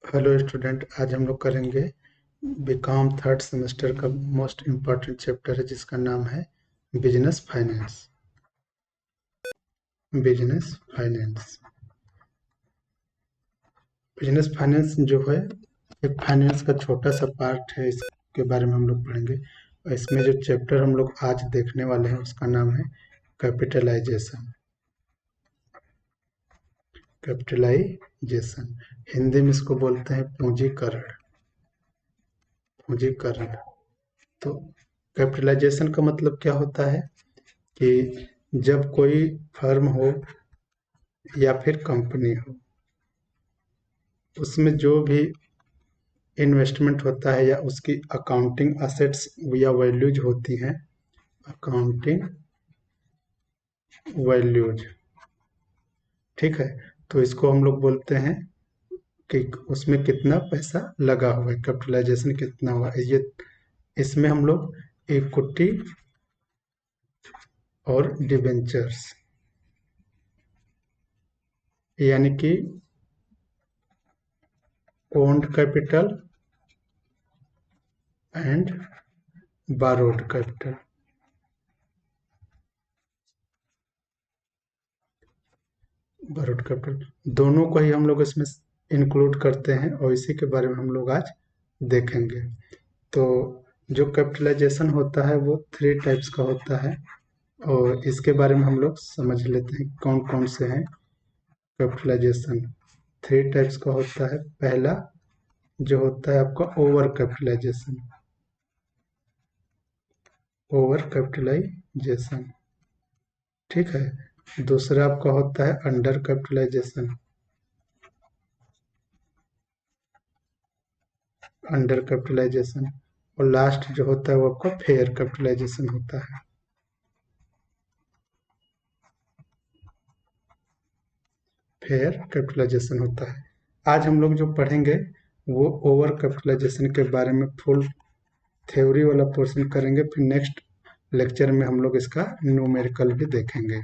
Hello student, आज हम लोग करेंगे बीकॉम थर्ड सेमेस्टर का मोस्ट इम्पॉर्टेंट चैप्टर है जिसका नाम है business finance. Business finance business finance जो है एक फाइनेंस का छोटा सा पार्ट है। इसके बारे में हम लोग पढ़ेंगे और इसमें जो चैप्टर हम लोग आज देखने वाले हैं उसका नाम है कैपिटलाइजेशन। कैपिटलाइजेशन हिंदी में इसको बोलते हैं पूंजीकरण। पूंजीकरण तो कैपिटलाइजेशन का मतलब क्या होता है कि जब कोई फर्म हो या फिर कंपनी हो, उसमें जो भी इन्वेस्टमेंट होता है या उसकी अकाउंटिंग असेट्स या वैल्यूज होती हैं, अकाउंटिंग वैल्यूज, ठीक है। तो इसको हम लोग बोलते हैं कि उसमें कितना पैसा लगा हुआ है, कैपिटलाइजेशन कितना हुआ है। ये इसमें हम लोग इक्विटी और डिबेंचर्स यानी कि owned capital and borrowed capital, borrowed capital दोनों को ही हम लोग इसमें इंक्लूड करते हैं और इसी के बारे में हम लोग आज देखेंगे। तो जो कैपिटलाइजेशन होता है वो 3 टाइप्स का होता है और इसके बारे में हम लोग समझ लेते हैं कौन कौन से हैं। कैपिटलाइजेशन 3 टाइप्स का होता है। पहला जो होता है आपका ओवर कैपिटलाइजेशन, ओवर कैपिटलाइजेशन, ठीक है। दूसरा आपका होता है अंडर कैपिटलाइजेशन, अंडर कैपिटलाइजेशन, और लास्ट जो होता है वो आपका फेयर कैपिटलाइजेशन होता है। फेयर कैपिटलाइजेशन होता है। आज हम लोग जो पढ़ेंगे वो ओवर कैपिटलाइजेशन के बारे में फुल थ्योरी वाला पोर्शन करेंगे, फिर नेक्स्ट लेक्चर में हम लोग इसका न्यूमेरिकल भी देखेंगे।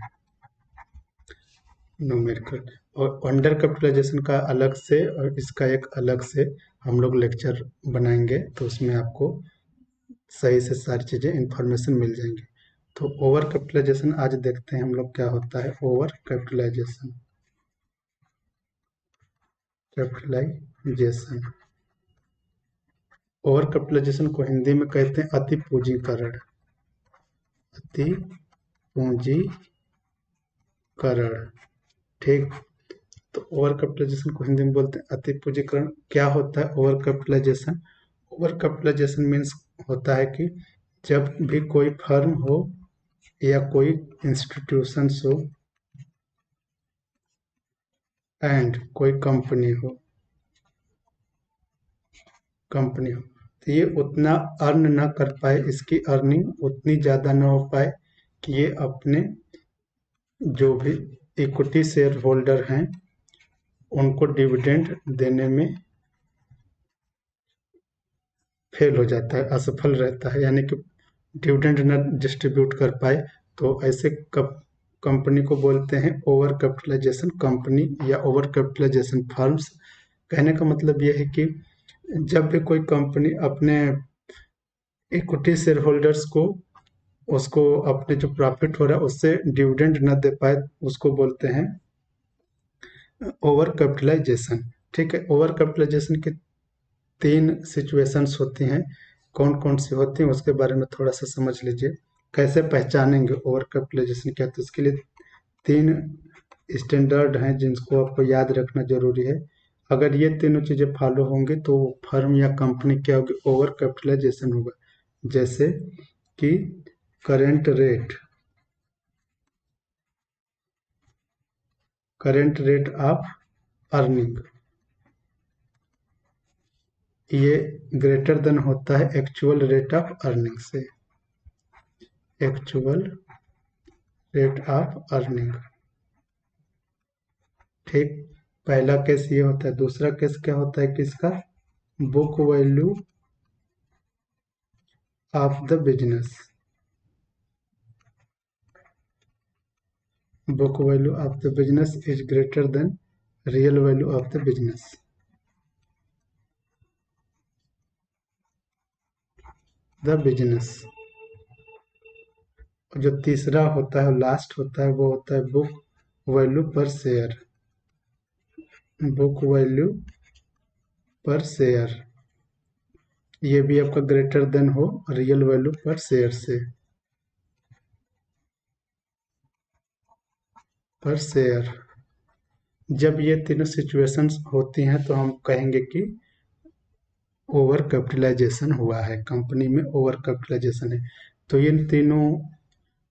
न्यूमेरिकल और अंडर कैपिटलाइजेशन का अलग से और इसका एक अलग से हम लोग लेक्चर बनाएंगे, तो उसमें आपको सही से सारी चीज़ें इंफॉर्मेशन मिल जाएंगी। तो ओवर कैपिटलाइजेशन आज देखते हैं हम लोग क्या होता है। Over capitalization, capitalization over capitalization को हिंदी में कहते हैं अति पूंजीकरण। अति पूंजीकरण, ठीक। तो ओवर कैपिटलाइजेशन को हिंदी में बोलते हैं अति पूंजीकरण। क्या होता है over capitalization? Over capitalization means होता है कि जब भी कोई फर्म हो या कोई इंस्टीट्यूशंस हो एंड कोई कंपनी हो, कंपनी हो, तो ये उतना अर्न ना कर पाए, इसकी अर्निंग उतनी ज़्यादा ना हो पाए कि ये अपने जो भी इक्विटी शेयर होल्डर हैं उनको डिविडेंड देने में फेल हो जाता है, असफल रहता है, यानी कि डिविडेंड न डिस्ट्रीब्यूट कर पाए। तो ऐसे कंपनी को बोलते हैं ओवर कैपिटलाइजेशन कंपनी या ओवर कैपिटलाइजेशन फर्म्स। कहने का मतलब यह है कि जब भी कोई कंपनी अपने इक्विटी शेयर होल्डर्स को उसको अपने जो प्रॉफिट हो रहा है उससे डिविडेंड न दे पाए, उसको बोलते हैं ओवर कैपिटलाइजेशन, ठीक है। ओवर कैपिटलाइजेशन की 3 सिचुएशंस होती हैं। कौन कौन सी होती हैं उसके बारे में थोड़ा सा समझ लीजिए। कैसे पहचानेंगे ओवर कैपिटलाइजेशन क्या? तो इसके लिए 3 स्टैंडर्ड हैं जिनको आपको याद रखना जरूरी है। अगर ये तीनों चीजें फॉलो होंगी तो फर्म या कंपनी क्या होगी? ओवर कैपिटलाइजेशन होगा। जैसे कि current rate, current rate of earning, ये ग्रेटर देन होता है एक्चुअल रेट ऑफ अर्निंग से, एक्चुअल रेट ऑफ अर्निंग, ठीक। पहला केस ये होता है। दूसरा केस क्या होता है कि इसका book value of the business, book value of the business is greater than real value of the business, the business. जो तीसरा होता है लास्ट होता है वो होता है बुक वैल्यू पर शेयर। बुक वैल्यू पर शेयर ये भी आपका ग्रेटर देन हो रियल वैल्यू पर शेयर से। पर शेयर जब ये तीनों सिचुएशंस होती हैं तो हम कहेंगे कि ओवर कैपिटलाइजेशन हुआ है, कंपनी में ओवर कैपिटलाइजेशन है। तो इन तीनों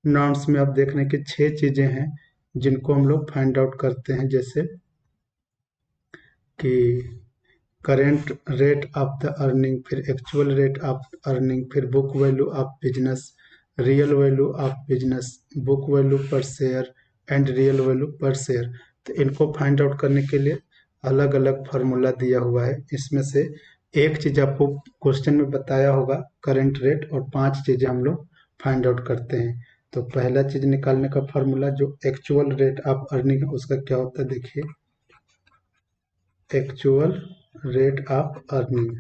नॉर्म्स में आप देख रहे हैं कि 6 चीज़ें हैं जिनको हम लोग फाइंड आउट करते हैं, जैसे कि current rate of the earning, फिर एक्चुअल रेट ऑफ अर्निंग, फिर book value of business, real value of business, book value पर शेयर एंड रियल वैल्यू पर शेयर। तो इनको फाइंड आउट करने के लिए अलग अलग फार्मूला दिया हुआ है। इसमें से एक चीज़ आपको क्वेश्चन में बताया होगा करेंट रेट, और 5 चीज़ें हम लोग फाइंड आउट करते हैं। तो पहला चीज़ निकालने का फार्मूला जो एक्चुअल रेट ऑफ अर्निंग है उसका क्या होता है, देखिए actual rate of earning,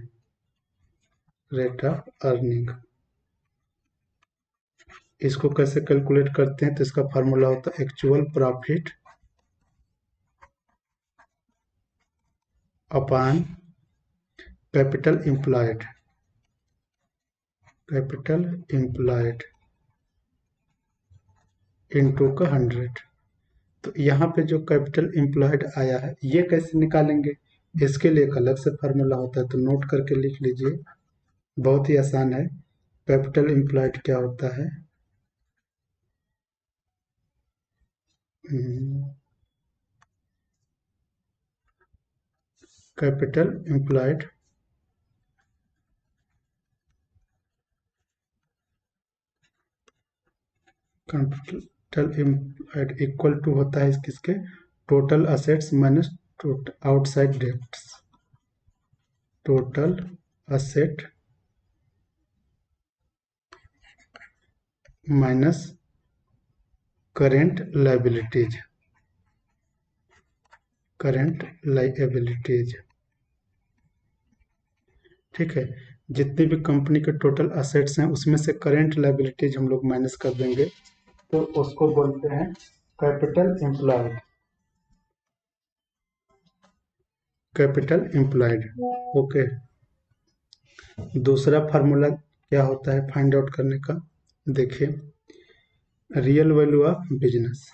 rate of earning इसको कैसे कैलकुलेट करते हैं, तो इसका फार्मूला होता है actual profit upon capital employed, capital employed into का 100। तो यहाँ पे जो कैपिटल एम्प्लॉयड आया है ये कैसे निकालेंगे, इसके लिए एक अलग से फार्मूला होता है, तो नोट करके लिख लीजिए, बहुत ही आसान है। कैपिटल एम्प्लॉयड क्या होता है, capital employed capital employed equal to होता है किसके, total assets minus outside debts, total asset minus current liabilities, current liabilities. ठीक है, जितनी भी कंपनी के टोटल असेट्स हैं उसमें से करेंट लाइबिलिटीज हम लोग माइनस कर देंगे, तो उसको बोलते हैं capital employed, capital employed. Okay, दूसरा फार्मूला क्या होता है फाइंड आउट करने का, देखिए real value of business,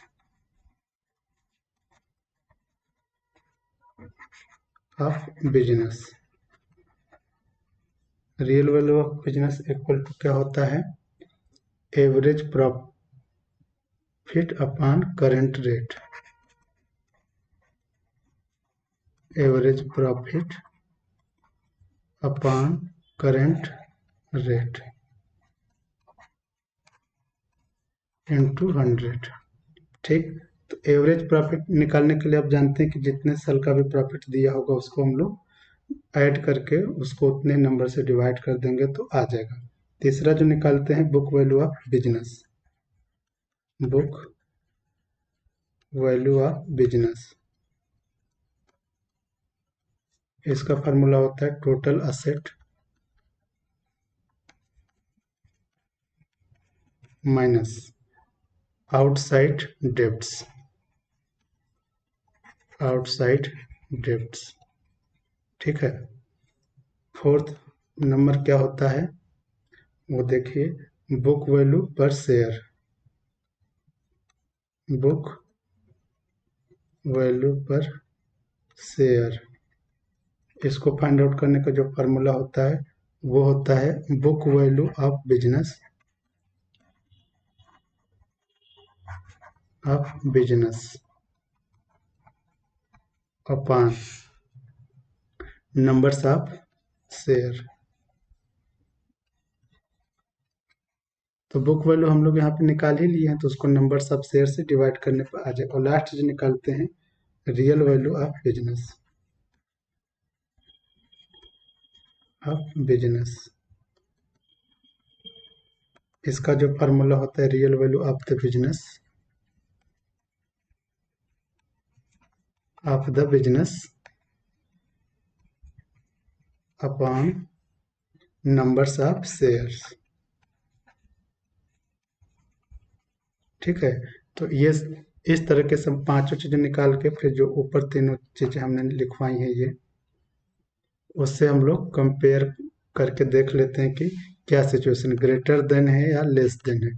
of business, real value of business equal to क्या होता है, average profit upon current rate, average profit upon current rate into 100। ठीक, तो एवरेज प्रॉफिट निकालने के लिए आप जानते हैं कि जितने साल का भी प्रॉफिट दिया होगा उसको हम लोग ऐड करके उसको उतने नंबर से डिवाइड कर देंगे तो आ जाएगा। तीसरा जो निकालते हैं book value of business, book value of business, इसका फार्मूला होता है total asset minus outside debts, outside debts. ठीक है, फोर्थ नंबर क्या होता है वो देखिए बुक वैल्यू पर शेयर, बुक वैल्यू पर शेयर, इसको फाइंड आउट करने का जो फार्मूला होता है वो होता है book value of business, of business upon numbers of share. तो बुक वैल्यू हम लोग यहाँ पे निकाल ही लिए हैं, तो उसको नंबर्स ऑफ शेयर से डिवाइड करने पर आ जाए। और लास्ट जो निकालते हैं real value of business, of business, इसका जो फार्मूला होता है real value of the business, of the business upon numbers of shares. ठीक है। तो ये इस तरीके से हम पांचों चीजें निकाल के फिर जो ऊपर तीनों चीजें हमने लिखवाई हैं ये, उससे हम लोग कंपेयर करके देख लेते हैं कि क्या सिचुएशन ग्रेटर देन है या लेस देन है।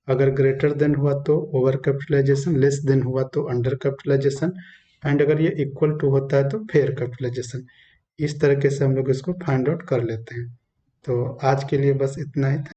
अगर ग्रेटर देन हुआ तो ओवर कैपिटलाइजेशन, लेस देन हुआ तो अंडर कैपिटलाइजेशन, एंड अगर ये इक्वल टू होता है तो फेयर कैपिटलाइजेशन। इस तरीके से हम लोग इसको फाइंड आउट कर लेते हैं। तो आज के लिए बस इतना ही था।